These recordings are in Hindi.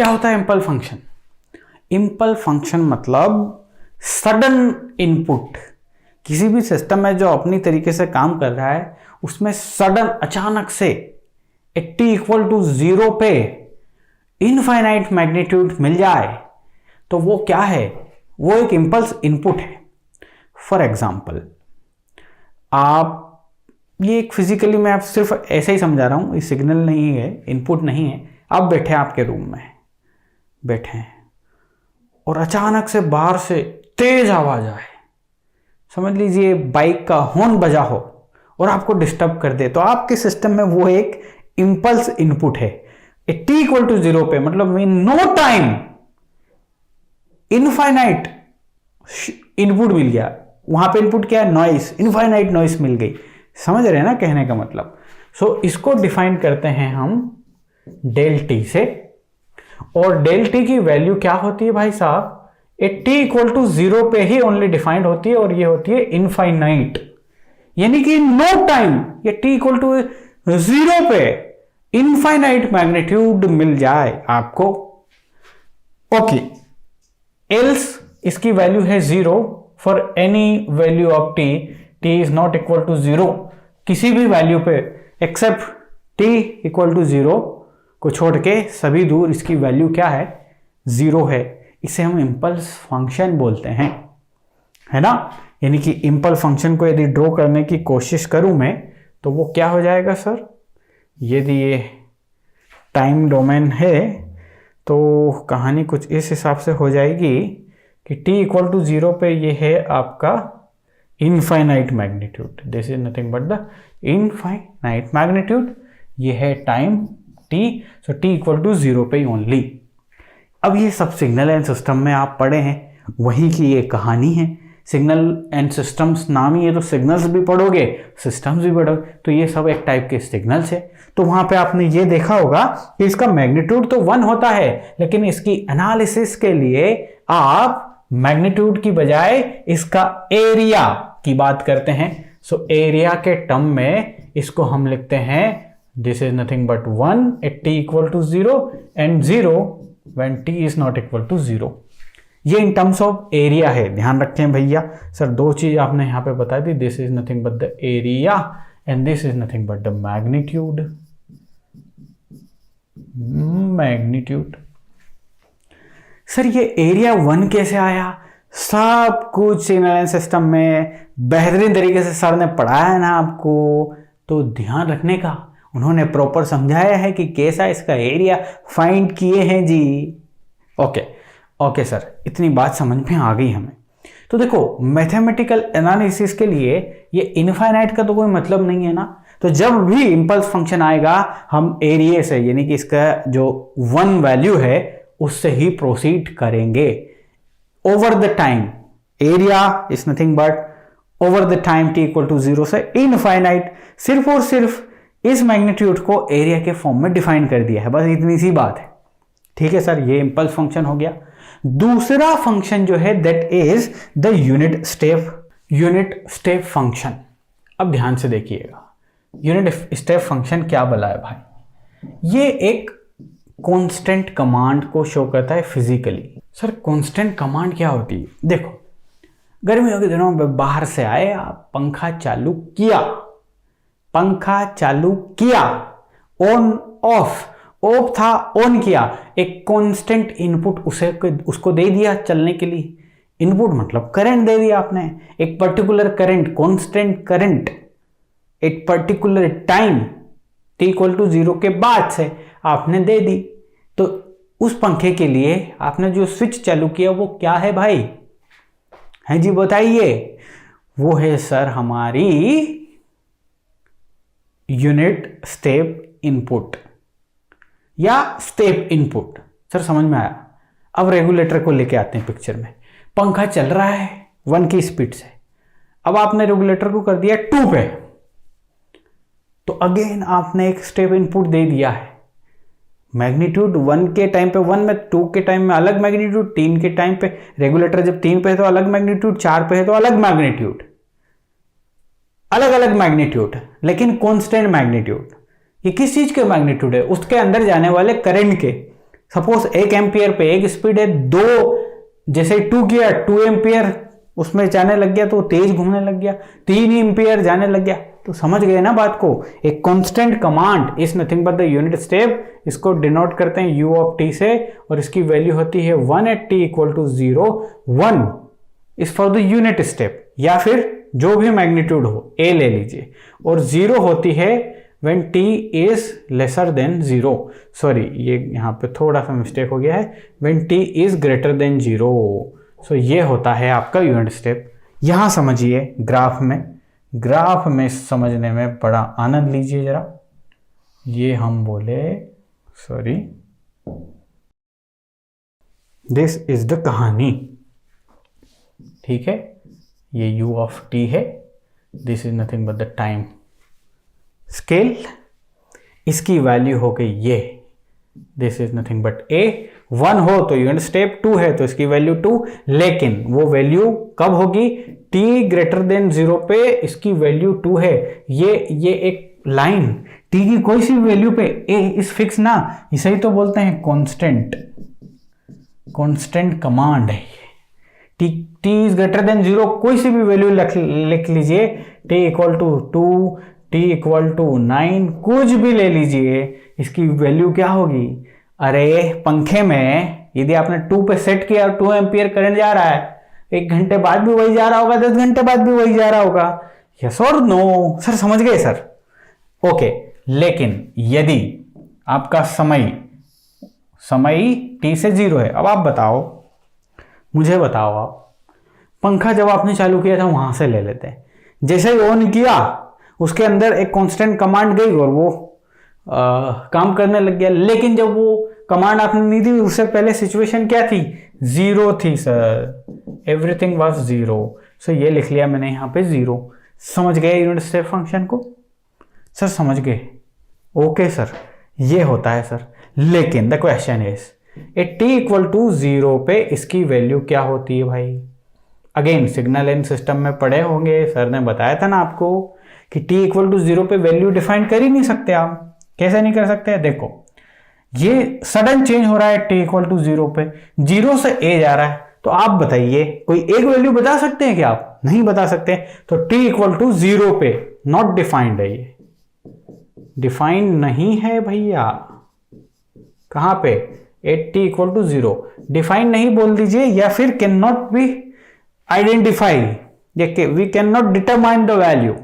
क्या होता है इम्पल्स फंक्शन? इम्पल्स फंक्शन मतलब सडन इनपुट। किसी भी सिस्टम में जो अपनी तरीके से काम कर रहा है उसमें सडन अचानक से t इक्वल टू 0 पे इनफाइनाइट मैग्नीट्यूड मिल जाए तो वो क्या है? वो एक इम्पल्स इनपुट है। फॉर एग्जाम्पल, आप ये एक फिजिकली मैं आप सिर्फ ऐसे ही समझा रहा हूं, ये सिग्नल नहीं है, इनपुट नहीं है। आप बैठे हैं आपके रूम में, बैठे हैं और अचानक से बाहर से तेज आवाज आए, समझ लीजिए बाइक का हॉर्न बजा हो और आपको डिस्टर्ब कर दे, तो आपके सिस्टम में वो एक इम्पल्स इनपुट है। t इक्वल टू 0 पे मतलब in no time infinite input मिल गया। वहां पे इनपुट क्या है? नॉइस, इनफाइनाइट नॉइस मिल गई। समझ रहे हैं ना कहने का मतलब? सो इसको डिफाइन करते हैं हम डेल टी से, और डेल टी की वैल्यू क्या होती है भाई साहब? t इक्वल टू 0 पे ही ओनली डिफाइंड होती है और ये होती है इनफाइनाइट, यानी कि नो टाइम ये t इक्वल टू 0 पे इनफाइनाइट मैग्नीट्यूड मिल जाए आपको। ओके, एल्स इसकी वैल्यू है 0 for any value of t, t is not equal to 0 किसी भी वैल्यू पे एक्सेप्ट t इक्वल टू 0 को छोड़ के सभी दूर इसकी वैल्यू क्या है? 0 है। इसे हम इम्पल्स फंक्शन बोलते हैं, है ना? यानी कि इम्पल्स फंक्शन को यदि ड्रॉ करने की कोशिश करूं मैं तो वो क्या हो जाएगा सर? यदि ये टाइम डोमेन है तो कहानी कुछ इस हिसाब से हो जाएगी कि t इक्वल टू 0 पे ये है आपका infinite magnitude, this is nothing but the infinite magnitude, ये है time t, so t equal to 0 पे ओनली। अब ये सब सिग्नल एंड सिस्टम में आप पढ़े हैं, वही की ये कहानी है। सिग्नल एंड सिस्टम्स नाम ही है तो सिग्नल्स भी पढ़ोगे, सिस्टम्स भी पढ़ोगे, तो ये सब एक टाइप के सिग्नल्स है। तो वहां पे आपने ये देखा होगा कि इसका मैग्नीट्यूड तो 1 होता है, लेकिन इसकी एनालिसिस के लिए आप मैग्नीट्यूड की बजाय इसका एरिया की बात करते हैं। सो एरिया के टर्म में इसको हम लिखते हैं this is nothing but 1 at t equal to 0 and 0 when t is not equal to 0। ये इन टर्म्स ऑफ एरिया है, ध्यान रखें भैया। सर दो चीज आपने यहां पे बता दी, this is nothing but the area and this is nothing but the magnitude. Magnitude sir ये एरिया 1 कैसे आया? सब कुछ सिग्नल सिस्टम में बेहतरीन तरीके से सर ने पढ़ाया है ना आपको, तो ध्यान रखने का। उन्होंने प्रॉपर समझाया है कि कैसा इसका एरिया फाइंड किए हैं जी। ओके सर, इतनी बात समझ में आ गई हमें। तो देखो मैथमेटिकल एनालिसिस के लिए ये इनफाइनाइट का तो कोई मतलब नहीं है ना, तो जब भी इंपल्स फंक्शन आएगा हम एरिया से, यानी कि इसका जो 1 वैल्यू है उससे ही प्रोसीड करेंगे। Over the time area is nothing but over the time t equal to 0 से इनफाइनाइट, सिर्फ और सिर्फ इस मैग्नीट्यूड को एरिया के फॉर्म में डिफाइन कर दिया है, बस इतनी सी बात है। ठीक है सर, ये इंपल्स फंक्शन हो गया। दूसरा फंक्शन जो है that is the unit step function. अब ध्यान से देखिएगा, यूनिट स्टेप फंक्शन क्या बोला है भाई? ये एक कांस्टेंट कमांड को शो करता है फिजिकली। सर कांस्टेंट कमांड क्या होती है? देखो गर्मियों के दिनों में बाहर से आए, आप पंखा चालू किया, ऑन ऑफ था, ऑन किया, एक कांस्टेंट इनपुट उसको दे दिया चलने के लिए। इनपुट मतलब करंट दे दिया आपने, एक पर्टिकुलर करंट, कांस्टेंट करंट, एक particular time t equal to 0 के बाद से आपने दे दी। तो उस पंखे के लिए आपने जो स्विच चालू किया वो क्या है भाई? है जी बताइए। वो है सर हमारी यूनिट स्टेप इनपुट या स्टेप इनपुट। सर समझ में आया। अब रेगुलेटर को लेके आते हैं पिक्चर में। पंखा चल रहा है 1 की स्पीड से, अब आपने रेगुलेटर को कर दिया 2 पे, तो अगेन आपने एक स्टेप इनपुट दे दिया है। मैग्नीट्यूड 1 के टाइम पे 1 में, 2 के टाइम में अलग मैग्नीट्यूड, 3 के टाइम पे रेगुलेटर जब 3 पे है तो अलग मैग्नीट्यूड, 4 पे है तो अलग मैग्नीट्यूड, अलग अलग मैग्नीट्यूड, लेकिन कांस्टेंट मैग्नीट्यूड। ये किस चीज के मैग्नीट्यूड है? उसके अंदर जाने वाले करंट के। सपोज 1 एम्पियर पे एक स्पीड है, 2 जैसे 2 किया 2 एम्पियर उसमें जाने लग गया तो तेज घूमने लग गया, 3 एम्पियर जाने लग गया। तो समझ गए ना बात को। एक constant command is nothing but the unit step, इसको डिनोट करते हैं u ऑफ t से, और इसकी वैल्यू होती है 1 at t equal to 0। 1 is for the unit step, या फिर जो भी मैग्नीट्यूड हो a ले लीजिए, और 0 होती है when t is lesser than 0, sorry ये यहाँ पे थोड़ा सा मिस्टेक हो गया है, when t is greater than 0। सो ये होता है आपका यूनिट स्टेप। यहाँ समझिए ग्राफ में समझने में बड़ा आनंद लीजिए जरा। ये हम बोले सॉरी, दिस इज द कहानी, ठीक है। ये u ऑफ t है, this is nothing but the time scale, इसकी वैल्यू हो गई ये, this is nothing but a। 1 हो तो यूनिट स्टेप, 2 है तो इसकी वैल्यू 2, लेकिन वो वैल्यू कब होगी, t ग्रेटर देन 0 पे इसकी वैल्यू 2 है। ये एक लाइन t की कोई सी वैल्यू पे a इज फिक्स ना, इसे ही तो बोलते हैं कांस्टेंट कमांड है। t इज ग्रेटर देन 0, कोई सी भी वैल्यू लिख लीजिए, t equal to 2, t equal to 9, कुछ भी ले लीजिए, इसकी वैल्यू क्या होगी। अरे पंखे में यदि आपने 2 पे सेट किया और 2 एम्पियर करंट जा रहा है, 1 घंटे बाद भी वही जा रहा होगा, 10 घंटे बाद भी वही जा रहा होगा, यस और नो। सर समझ गए सर, ओके। लेकिन यदि आपका समय t से 0 है, अब आप बताओ, मुझे बताओ आप, पंखा जब आपने चालू किया था वहां से ले लेते हैं, जैसे ही ऑन किया उसके अंदर एक कांस्टेंट कमांड गई और वो काम करने लग गया, लेकिन जब वो कमांड आपने नहीं दी उससे पहले सिचुएशन क्या थी, 0 थी सर, एवरीथिंग वाज 0। सो ये लिख लिया मैंने यहाँ पे 0। समझ गए यूनिट स्टेप फंक्शन को सर, समझ गए, ओके सर, ये होता है सर। लेकिन the question is a t equal to 0 पे इसकी वैल्यू क्या होती है भाई। अगेन सिग्नल एंड सिस्टम में पढ़े होंगे, सर ने बताया था ना आपको कि t इक्वल टू 0 पे वैल्यू डिफाइन कर ही नहीं सकते आप। कैसे नहीं कर सकते हैं, देखो ये सडन चेंज हो रहा है t इक्वल टू 0 पे, 0 से a जा रहा है, तो आप बताइए कोई एक वैल्यू बता सकते हैं क्या आप, नहीं बता सकते। तो t इक्वल टू 0 पे नॉट डिफाइंड है, ये डिफाइंड नहीं है भैया। कहां पे, at t equal to 0 defined नहीं बोल दीजिए, या फिर can not be identify, we can not determine the value.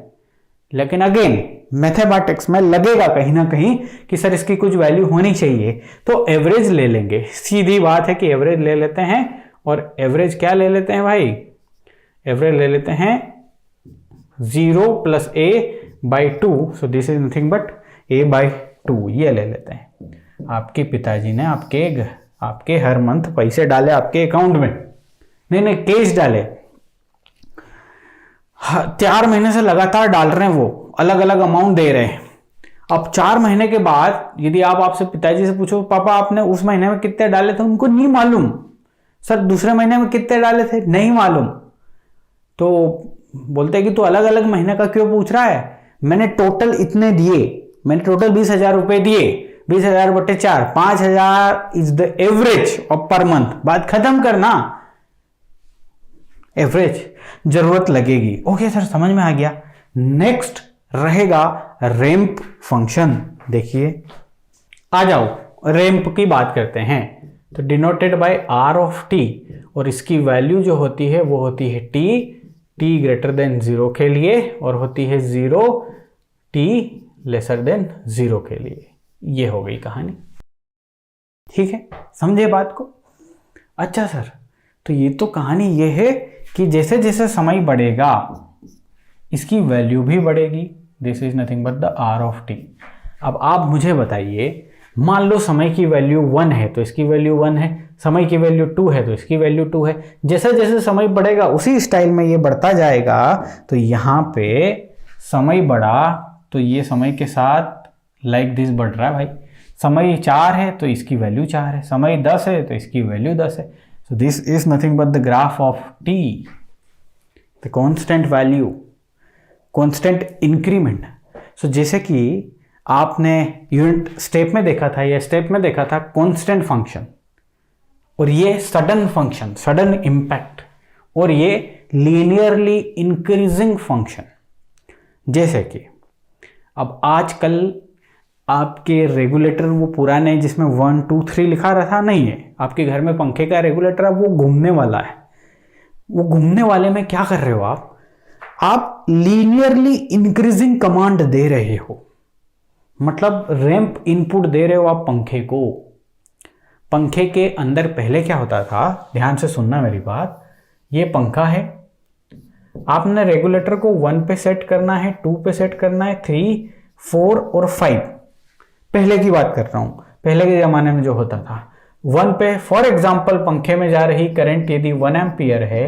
लेकिन अगेन मैथमेटिक्स में लगेगा कहीं ना कहीं कि सर इसकी कुछ वैल्यू होनी चाहिए, तो एवरेज ले लेंगे, सीधी बात है कि एवरेज ले लेते हैं। और एवरेज क्या ले लेते हैं भाई, एवरेज ले लेते हैं 0 plus a by 2, so this is nothing but a by 2, ये ले लेते हैं। आपके पिताजी ने आपके हर मंथ पैसे डाले आपके अकाउंट में, नहीं कैश डाले, 4 महीने से लगातार डाल रहे हैं, वो अलग अलग अमाउंट दे रहे हैं। अब 4 महीने के बाद यदि आप आपसे पिताजी से पूछो पापा आपने उस महीने में कितने डाले थे, उनको नहीं मालूम। सर दूसरे महीने में कितने डाले थे, नहीं मालूम। तो बोलते हैं कि तू अलग अलग महीने का क्यों पूछ रहा है, मैंने टोटल इतने दिए, मैंने टोटल 20,000 रुपए दिए, 20,000 बटे 4, 5,000 is the average of per month, बात खत्म करना। एवरेज जरूरत लगेगी, ओके सर समझ में आ गया। नेक्स्ट रहेगा रैंप फंक्शन। देखिए आ जाओ, रैंप की बात करते हैं। तो denoted by R of T, और इसकी वैल्यू जो होती है वो होती है t ग्रेटर देन 0 के लिए, और होती है 0 t लेसर देन 0 के लिए। ये हो गई कहानी, ठीक है, समझे बात को। अच्छा सर, तो ये तो कहानी ये है कि जैसे जैसे समय बढ़ेगा इसकी वैल्यू भी बढ़ेगी, this is nothing but the R of T. अब आप मुझे बताइए, मान लो समय की वैल्यू 1 है तो इसकी वैल्यू 1 है, समय की वैल्यू 2 है तो इसकी वैल्यू 2 है। जैसे जैसे समय बढ़ेगा उसी स्टाइल में ये बढ़ता जाएगा। तो यहाँ पे समय बढ़ा तो ये समय के साथ लाइक दिस बढ़ रहा है भाई। समय 4 है तो इसकी वैल्यू 4 है, समय 10 है तो इसकी वैल्यू 10 है। So this is nothing but the graph of T, the constant value, constant increment. So जैसे कि आपने यूनिट स्टेप में देखा था, या स्टेप में देखा था कांस्टेंट फंक्शन, और ये सडन फंक्शन, सडन इम्पैक्ट, और ये लीनियरली इंक्रीजिंग फंक्शन। जैसे कि अब आजकल आपके रेगुलेटर वो पुराने जिसमें 1 2 3 लिखा रहा नहीं है, आपके घर में पंखे का रेगुलेटर अब वो घूमने वाला है। वो घूमने वाले में क्या कर रहे हो आप लीनियरली इंक्रीजिंग कमांड दे रहे हो, मतलब रैंप इनपुट दे रहे हो आप पंखे को। पंखे के अंदर पहले क्या होता था, ध्यान से सुनना मेरी बात, ये पंखा है, आपने रेगुलेटर को 1 पे सेट करना है, 2 पे सेट करना है, 3 4 और 5, पहले की बात कर रहा हूं, पहले के जमाने में जो होता था 1 पे। फॉर एग्जांपल पंखे में जा रही करंट यदि 1 एम्पियर है,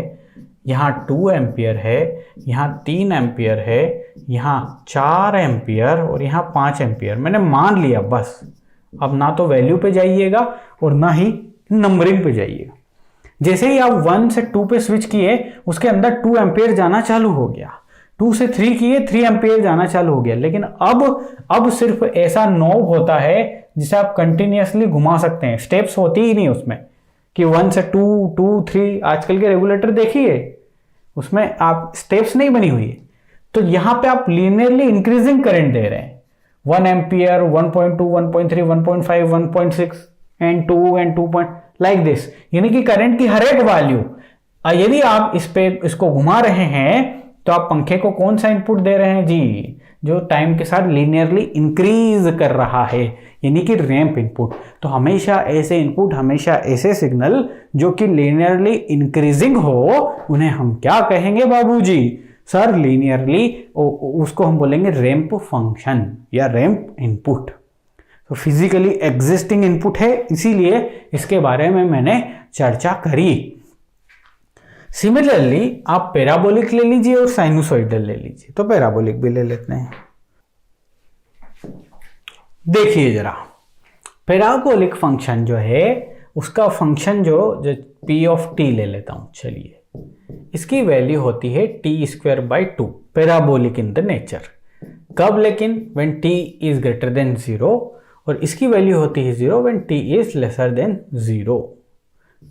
यहाँ 2 एम्पियर है, यहाँ 3 एम्पियर है, यहाँ 4 एम्पियर और यहाँ 5 एम्पियर, मैंने मान लिया बस। अब ना तो वैल्यू पे जाइएगा और ना ही नंबरिंग पे जाइएगा। जैसे ही आप 1 से 2 पे स्विच किए, उसके अंदर 2 एम्पियर जाना चालू हो गया, 2 से 3 किए, 3 एम्पियर जाना चालू हो गया। लेकिन अब सिर्फ ऐसा नॉब होता है जिसे आप कंटिन्यूअसली घुमा सकते हैं, स्टेप्स होती ही नहीं उसमें कि 1 से 2 2 3। आजकल के रेगुलेटर देखिए, उसमें आप स्टेप्स नहीं बनी हुई है। तो यहां पे आप लीनियरली इंक्रीजिंग करंट दे रहे हैं, 1 ampere, 1.2, 1.3, 1.5, 1.6 and 2 and 2 like this, यानी कि करंट की हर एक वैल्यू यदि आप इसको घुमा रहे हैं तो आप पंखे को कौन सा इनपुट दे रहे हैं जी, जो टाइम के साथ लीनियरली इंक्रीज कर रहा है, यानी कि रैंप इनपुट। तो हमेशा ऐसे इनपुट, हमेशा ऐसे सिग्नल जो कि लीनियरली इंक्रीजिंग हो, उन्हें हम क्या कहेंगे बाबूजी? सर लीनियरली, उसको हम बोलेंगे रैंप फंक्शन या रैंप इनपुट। तो फिजिकली एग्जिस्टिंग इनपुट है, इसीलिए इसके बारे में मैंने चर्चा करी। सिमिलरली आप पैराबोलिक ले लीजिए और साइनोसॉइडल ले लीजिए। तो पैराबोलिक भी ले लेते हैं। देखिए जरा, पैराबोलिक फंक्शन जो है उसका फंक्शन जो p ऑफ t ले लेता हूं। चलिए, इसकी वैल्यू होती है t²/2, parabolic in the nature. कब? लेकिन when t is greater than 0, और इसकी वैल्यू होती है 0 when t is lesser than 0।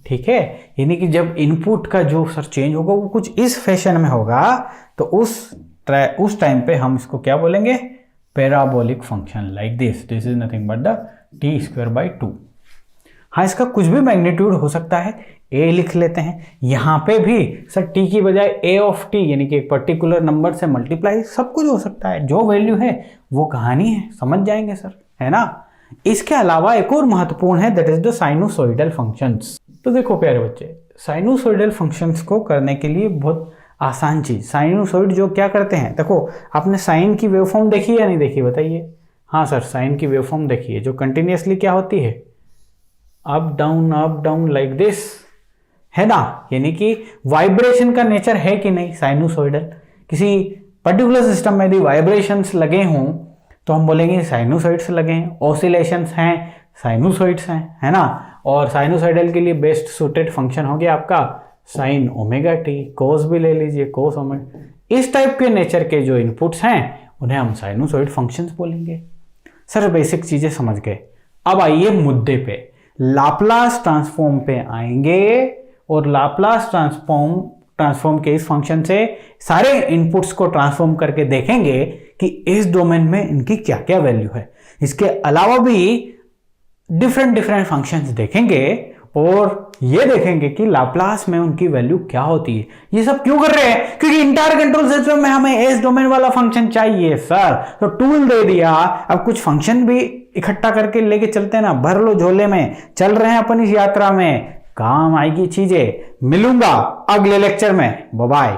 ठीक है, यानी कि जब इनपुट का जो सर चेंज होगा वो कुछ इस फैशन में होगा, तो उस टाइम पे हम इसको क्या बोलेंगे? Parabolic function like this is nothing but the t²/2। हाँ, इसका कुछ भी मैग्नीट्यूड हो सकता है, a लिख लेते हैं। यहाँ पे भी सर t की बजाय a ऑफ t, यानी कि एक पर्टिकुलर नंबर से मल्टीप्लाई, सब कुछ हो सकता है। जो वैल्यू है वो कहानी है, समझ जाएंगे सर, है ना। इसके अलावा एक और महत्वपूर्ण है, that is the sinusoidal functions. तो देखो प्यारे बच्चे, साइनोसॉइडल फंक्शंस को करने के लिए बहुत आसान चीज, साइनोसॉइड जो क्या करते हैं, देखो आपने साइन की वेवफॉर्म देखी या नहीं देखी बताइए? हाँ सर, साइन की वेवफॉर्म देखिए, जो कंटिन्यूअसली क्या होती है, अप डाउन लाइक दिस, है ना। यानी कि वाइब्रेशन का नेचर है कि नहीं साइनोसॉइडल। किसी पर्टिकुलर सिस्टम में यदि वाइब्रेशंस लगे हों तो हम बोलेंगे साइनोसॉइड्स लगे हैं, ऑसिलेशंस हैं, साइनोसॉइड्स हैं, है ना। और साइनोसॉइडल के लिए बेस्ट सूटेड फंक्शन हो गया आपका साइन ओमेगा टी, कोस भी ले लीजिए, कोस ओमेगा। इस टाइप के नेचर के जो इनपुट्स हैं उन्हें हम साइनोसॉइड फंक्शंस बोलेंगे। सर बेसिक चीजें समझ गए। अब आइए मुद्दे पे, लाप्लास ट्रांसफॉर्म पे आएंगे और लाप्लास ट्रांसफॉर्म के इस फंक्शन से सारे इनपुट्स को ट्रांसफॉर्म करके देखेंगे कि इस डोमेन में इनकी क्या क्या वैल्यू है। इसके अलावा भी डिफरेंट फंक्शंस देखेंगे और ये देखेंगे कि लाप्लास में उनकी वैल्यू क्या होती है। ये सब क्यों कर रहे हैं? क्योंकि इंटायर कंट्रोल सिस्टम में हमें एस डोमेन वाला फंक्शन चाहिए सर। तो टूल दे दिया, अब कुछ फंक्शन भी इकट्ठा करके लेके चलते हैं ना, भर लो झोले में, चल रहे हैं अपन इस यात्रा में, काम आएगी चीजें। मिलूंगा अगले लेक्चर में, बाय बाय।